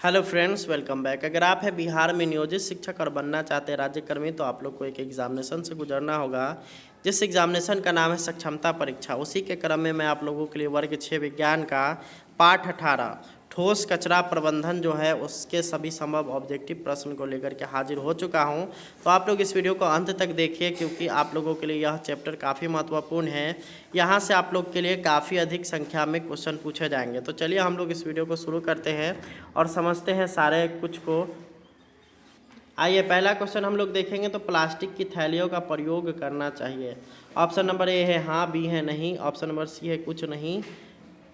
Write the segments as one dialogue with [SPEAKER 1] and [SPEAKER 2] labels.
[SPEAKER 1] Hello friends, welcome back. अगर आप हैं बिहार में नियोजित शिक्षक और बनना चाहते हैं राज्यकर्मी, तो आप लोग को एक एग्जामिनेशन से गुजरना होगा। जिस एग्जामिनेशन का नाम है सक्षमता परीक्षा। उसी के क्रम में मैं आप लोगों के लिए वर्ग 6 विज्ञान का पाठ 18 ठोस कचरा प्रबंधन जो है उसके सभी संभव ऑब्जेक्टिव प्रश्न को लेकर के हाजिर हो चुका हूं। तो आप लोग इस वीडियो को अंत तक देखिए, क्योंकि आप लोगों के लिए यह चैप्टर काफ़ी महत्वपूर्ण है। यहाँ से आप लोग के लिए काफ़ी अधिक संख्या में क्वेश्चन पूछे जाएंगे। तो चलिए हम लोग इस वीडियो को शुरू करते हैं और समझते हैं सारे कुछ को। आइए, पहला क्वेश्चन हम लोग देखेंगे तो प्लास्टिक की थैलियों का प्रयोग करना चाहिए। ऑप्शन नंबर ए है हाँ, बी है नहीं, ऑप्शन नंबर सी है कुछ नहीं,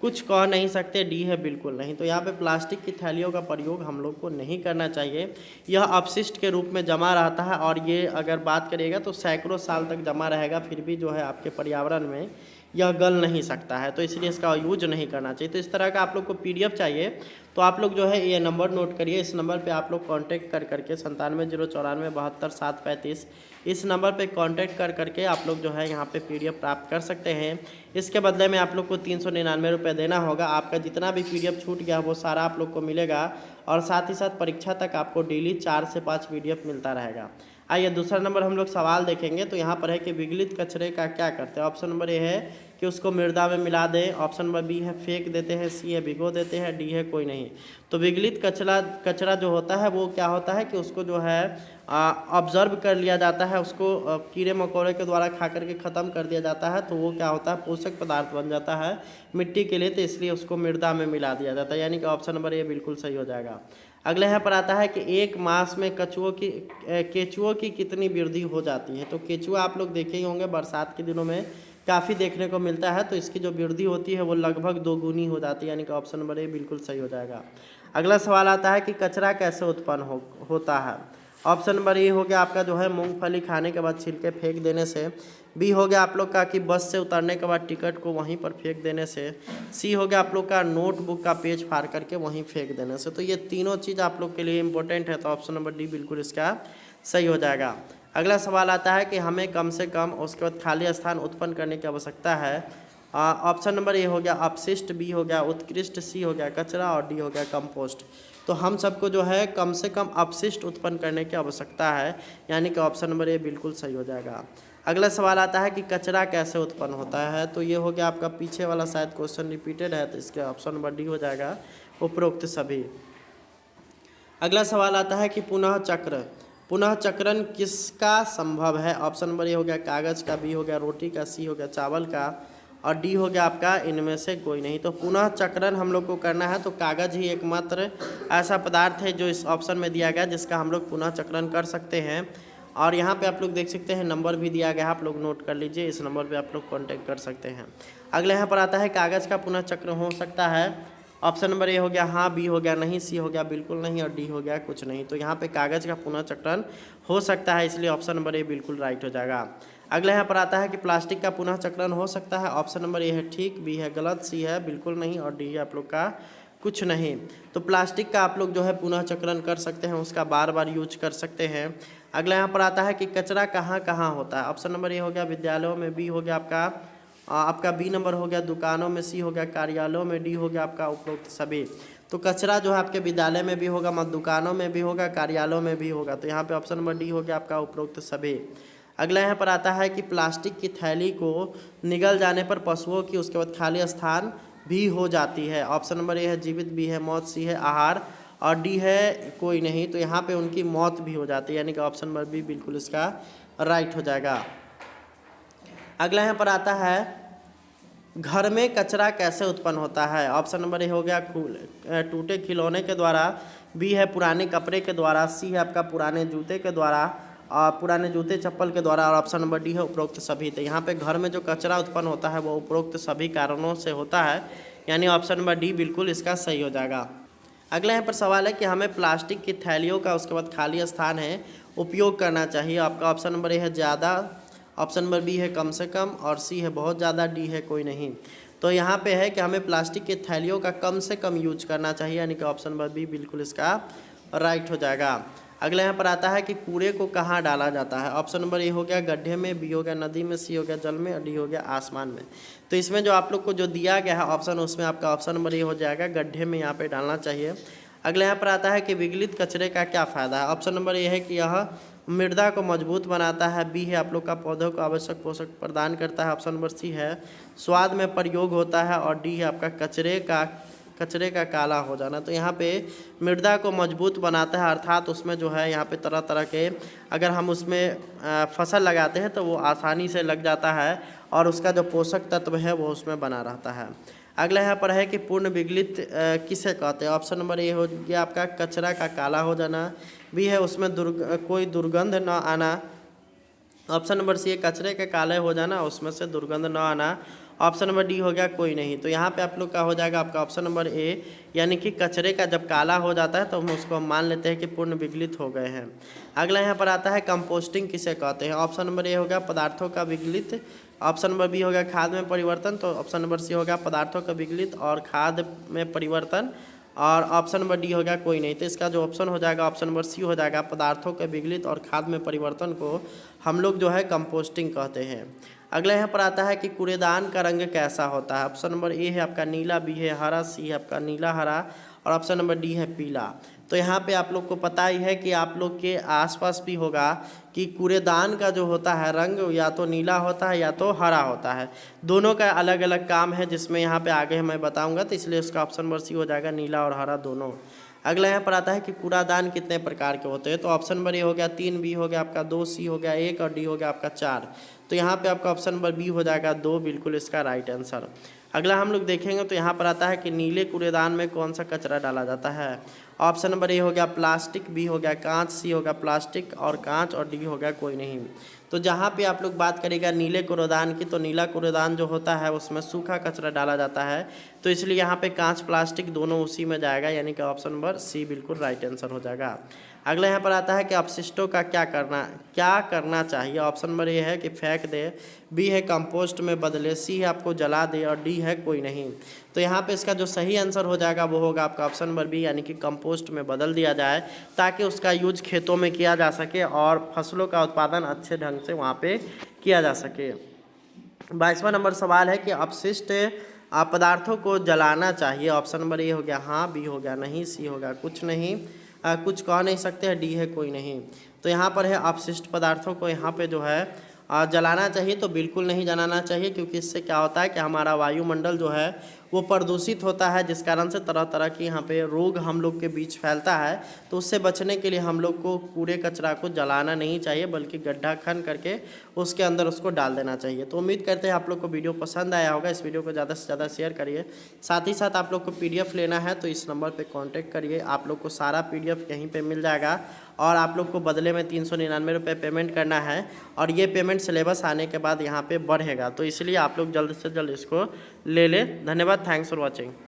[SPEAKER 1] कुछ कह नहीं सकते, डी है बिल्कुल नहीं। तो यहाँ पे प्लास्टिक की थैलियों का प्रयोग हम लोग को नहीं करना चाहिए। यह अपशिष्ट के रूप में जमा रहता है और ये अगर बात करिएगा तो सैकड़ों साल तक जमा रहेगा, फिर भी जो है आपके पर्यावरण में यह गल नहीं सकता है, तो इसलिए इसका यूज नहीं करना चाहिए। तो इस तरह का आप लोग को पीडीएफ चाहिए तो आप लोग जो है ये नंबर नोट करिए। इस नंबर पे आप लोग कांटेक्ट कर करके 97 094 72 7 35 इस नंबर पे कांटेक्ट कर करके आप लोग जो है यहाँ पे पीडीएफ प्राप्त कर सकते हैं। इसके बदले में आप लोग को 399 रुपये देना होगा। आपका जितना भी पीडीएफ छूट गया वो सारा आप लोग को मिलेगा और साथ ही साथ परीक्षा तक आपको डेली 4 से 5 पीडीएफ मिलता रहेगा। आइए, दूसरा नंबर हम लोग सवाल देखेंगे। तो यहाँ पर है कि विगलित कचरे का क्या करते हैं। ऑप्शन नंबर ए है कि उसको मृदा में मिला दें, ऑप्शन नंबर बी है फेंक देते हैं, सी है भिगो देते हैं, डी है कोई नहीं। तो विगलित कचरा जो होता है वो क्या होता है कि उसको जो है ऑब्जर्व कर लिया जाता है, उसको कीड़े मकोड़े के द्वारा खा करके ख़त्म कर दिया जाता है। तो वो क्या होता है, पोषक पदार्थ बन जाता है मिट्टी के लिए, तो इसलिए उसको मृदा में मिला दिया जाता है। यानी कि ऑप्शन नंबर ए बिल्कुल सही हो जाएगा। अगले यहाँ पर आता है कि एक मास में केचुओं की कितनी वृद्धि हो जाती है। तो केचुआ आप लोग देखे ही होंगे, बरसात के दिनों में काफ़ी देखने को मिलता है। तो इसकी जो वृद्धि होती है वो लगभग 2 गुनी हो जाती है, यानी कि ऑप्शन नंबर ए बिल्कुल सही हो जाएगा। अगला सवाल आता है कि कचरा कैसे उत्पन्न होता है। ऑप्शन नंबर ए हो गया आपका जो है मूंगफली खाने के बाद छिलके फेंक देने से, बी हो गया आप लोग का कि बस से उतरने के बाद टिकट को वहीं पर फेंक देने से, सी हो गया आप लोग का नोटबुक का पेज फाड़ करके वहीं फेंक देने से। तो ये तीनों चीज़ आप लोग के लिए इंपॉर्टेंट है, तो ऑप्शन नंबर डी बिल्कुल इसका सही हो जाएगा। अगला सवाल आता है कि हमें कम से कम उसके बाद खाली स्थान उत्पन्न करने की आवश्यकता है। ऑप्शन नंबर ए हो गया अपशिष्ट, बी हो गया उत्कृष्ट, सी हो गया कचरा और डी हो गया कंपोस्ट। तो हम सबको जो है कम से कम अपशिष्ट उत्पन्न करने की आवश्यकता है, यानी कि ऑप्शन नंबर ए बिल्कुल सही हो जाएगा। अगला सवाल आता है कि कचरा कैसे उत्पन्न होता है। तो ये हो गया आपका पीछे वाला शायद क्वेश्चन रिपीटेड है, तो इसके ऑप्शन नंबर डी हो जाएगा उपरोक्त सभी। अगला सवाल आता है कि पुनः चक्रण किसका संभव है। ऑप्शन नंबर ए हो गया कागज़ का, बी हो गया रोटी का, सी हो गया चावल का और डी हो गया आपका इनमें से कोई नहीं। तो पुनः चक्रण हम लोग को करना है तो कागज़ ही एकमात्र ऐसा पदार्थ है जो इस ऑप्शन में दिया गया जिसका हम लोग पुनः चक्रण कर सकते हैं। और यहाँ पे आप लोग देख सकते हैं नंबर भी दिया गया है, आप लोग नोट कर लीजिए, इस नंबर पे आप लोग कांटेक्ट कर सकते हैं। अगले यहाँ पर आता है कागज़ का पुनः चक्र हो सकता है। ऑप्शन नंबर ए हो गया हाँ, बी हो गया नहीं, सी हो गया बिल्कुल नहीं और डी हो गया कुछ नहीं। तो यहाँ पे कागज़ का पुनः चक्रण हो सकता है, इसलिए ऑप्शन नंबर ए बिल्कुल राइट हो जाएगा। अगले यहाँ पर आता है कि प्लास्टिक का पुनः चक्रण हो सकता है। ऑप्शन नंबर ए है ठीक, बी है गलत, सी है बिल्कुल नहीं और डी है आप लोग का कुछ नहीं। तो प्लास्टिक का आप लोग जो है पुनः चक्रण कर सकते हैं, उसका बार बार यूज कर सकते हैं। अगला यहाँ पर आता है कि कचरा कहाँ कहाँ होता है। ऑप्शन नंबर ए हो गया विद्यालयों में, बी हो गया आपका बी नंबर हो गया दुकानों में, सी हो गया कार्यालयों में, डी हो गया आपका उपरोक्त सभी। तो कचरा जो है आपके विद्यालय में भी होगा, दुकानों में भी होगा, कार्यालयों में भी होगा। तो यहाँ पे ऑप्शन नंबर डी हो गया आपका उपरोक्त सभी। अगला यहाँ पर आता है कि प्लास्टिक की थैली को निगल जाने पर पशुओं की उसके बाद खाली स्थान भी हो जाती है। ऑप्शन नंबर ए है जीवित, बी है मौत, सी है आहार और डी है कोई नहीं। तो यहाँ पे उनकी मौत भी हो जाती है, यानी कि ऑप्शन नंबर बी बिल्कुल इसका राइट हो जाएगा। अगला यहाँ पर आता है घर में कचरा कैसे उत्पन्न होता है। ऑप्शन नंबर ए हो गया टूटे खिलौने के द्वारा, बी है पुराने कपड़े के द्वारा, सी है आपका पुराने जूते के द्वारा और पुराने जूते चप्पल के द्वारा और ऑप्शन नंबर डी है उपरोक्त सभी। तो यहाँ पे घर में जो कचरा उत्पन्न होता है वो उपरोक्त सभी कारणों से होता है, यानी ऑप्शन नंबर डी बिल्कुल इसका सही हो जाएगा। अगला यहाँ पर सवाल है कि हमें प्लास्टिक की थैलियों का उसके बाद खाली स्थान है उपयोग करना चाहिए। आपका ऑप्शन नंबर ए है ज़्यादा, ऑप्शन नंबर बी है कम से कम और सी है बहुत ज़्यादा, डी है कोई नहीं। तो यहाँ पे है कि हमें प्लास्टिक की थैलियों का कम से कम यूज करना चाहिए, यानी कि ऑप्शन नंबर बी बिल्कुल इसका राइट हो जाएगा। अगला यहाँ पर आता है कि कूड़े को कहाँ डाला जाता है। ऑप्शन नंबर ए हो गया गड्ढे में, बी हो गया नदी में, सी हो गया जल में और डी हो गया आसमान में। तो इसमें जो आप लोग को जो दिया गया है ऑप्शन, उसमें आपका ऑप्शन नंबर ए हो जाएगा गड्ढे में यहाँ पे डालना चाहिए। अगला यहाँ पर आता है कि विगलित कचरे का क्या फ़ायदा है। ऑप्शन नंबर ए है कि यह मृदा को मजबूत बनाता है। बी है आप लोग का पौधों को आवश्यक पोषक प्रदान करता है। ऑप्शन नंबर सी है स्वाद में प्रयोग होता है। और डी है आपका कचरे का काला हो जाना। तो यहाँ पे मृदा को मजबूत बनाता है, अर्थात उसमें जो है यहाँ पे तरह तरह के अगर हम उसमें फसल लगाते हैं तो वो आसानी से लग जाता है और उसका जो पोषक तत्व है वो उसमें बना रहता है। अगला यहाँ पर है कि पूर्ण विगलित किसे कहते हैं। ऑप्शन नंबर ए हो गया आपका कचरा का काला हो जाना। बी है उसमें कोई दुर्गंध न आना। ऑप्शन नंबर सी है कचरे के काले हो जाना, उसमें से दुर्गंध न आना। ऑप्शन नंबर डी हो गया कोई नहीं। तो यहाँ पे आप लोग का हो जाएगा आपका ऑप्शन नंबर ए, यानी कि कचरे का जब काला हो जाता है तो हम उसको मान लेते हैं कि पूर्ण विगलित हो गए हैं। अगला यहाँ पर आता है कंपोस्टिंग किसे कहते हैं। ऑप्शन नंबर ए हो गया पदार्थों का विगलित। ऑप्शन नंबर बी हो गया खाद में परिवर्तन। तो ऑप्शन नंबर सी हो गया पदार्थों का विगलित और खाद में परिवर्तन। और ऑप्शन नंबर डी हो गया कोई नहीं। तो इसका जो ऑप्शन हो जाएगा ऑप्शन नंबर सी हो जाएगा पदार्थों के विगलित और खाद में परिवर्तन को हम लोग जो है कंपोस्टिंग कहते हैं। अगला यहाँ पर आता है कि कूड़ेदान का रंग कैसा होता है। ऑप्शन नंबर ए है आपका नीला, बी है हरा, सी है आपका नीला हरा और ऑप्शन नंबर डी है पीला। तो यहाँ पे आप लोग को पता ही है कि आप लोग के आसपास भी होगा कि कूड़ेदान का जो होता है रंग या तो नीला होता है या तो हरा होता है। दोनों का अलग अलग काम है जिसमें यहाँ पे आगे मैं बताऊँगा, तो इसलिए उसका ऑप्शन नंबर सी हो जाएगा नीला और हरा दोनों। अगला यहाँ पर आता है कि कूड़ादान कितने प्रकार के होते हैं। तो ऑप्शन नंबर ए हो गया 3, बी हो गया आपका 2, सी हो गया 1 और डी हो गया आपका 4। तो यहाँ पे आपका ऑप्शन नंबर बी हो जाएगा 2, बिल्कुल इसका राइट आंसर। अगला हम लोग देखेंगे तो यहाँ पर आता है कि नीले कूड़ेदान में कौन सा कचरा डाला जाता है। ऑप्शन नंबर ए हो गया प्लास्टिक, बी हो गया कांच, सी हो गया प्लास्टिक और कांच और डी हो गया कोई नहीं। तो जहाँ पे आप लोग बात करेगा नीले कूड़ेदान की, तो नीला कूड़ेदान जो होता है उसमें सूखा कचरा डाला जाता है, तो इसलिए यहाँ पे कांच प्लास्टिक दोनों उसी में जाएगा, यानी कि ऑप्शन नंबर सी बिल्कुल राइट आंसर हो जाएगा। अगला यहाँ पर आता है कि अपशिष्टों का क्या करना चाहिए। ऑप्शन नंबर ए है कि फेंक दे, बी है कंपोस्ट में बदले, सी है आपको जला दे और डी है कोई नहीं। तो यहाँ पे इसका जो सही आंसर हो जाएगा वो होगा आपका ऑप्शन नंबर बी, यानी कि कंपोस्ट में बदल दिया जाए ताकि उसका यूज खेतों में किया जा सके और फसलों का उत्पादन अच्छे ढंग से वहाँ पे किया जा सके। 22वां नंबर सवाल है कि अपशिष्ट पदार्थों को जलाना चाहिए। ऑप्शन नंबर ए हो गया हाँ, बी हो गया नहीं, सी हो गया कुछ नहीं, कुछ कह नहीं सकते, डी है कोई नहीं। तो यहाँ पर है अपशिष्ट पदार्थों को यहाँ पे जो है जलाना चाहिए, तो बिल्कुल नहीं जलाना चाहिए, क्योंकि इससे क्या होता है कि हमारा वायुमंडल जो है वो प्रदूषित होता है, जिस कारण से तरह तरह की यहाँ पे रोग हम लोग के बीच फैलता है। तो उससे बचने के लिए हम लोग को कूड़े कचरा को जलाना नहीं चाहिए, बल्कि गड्ढा खन करके उसके अंदर उसको डाल देना चाहिए। तो उम्मीद करते हैं आप लोग को वीडियो पसंद आया होगा। इस वीडियो को ज़्यादा से ज़्यादा शेयर करिए। साथ ही साथ आप लोग को PDF लेना है तो इस नंबर पर कॉन्टैक्ट करिए, आप लोग को सारा PDF यहीं पर मिल जाएगा और आप लोग को बदले में 399 रुपये पेमेंट करना है और ये पेमेंट सिलेबस आने के बाद यहाँ पे बढ़ेगा, तो इसलिए आप लोग जल्द से जल्द इसको ले लें। धन्यवाद, थैंक्स फॉर वॉचिंग।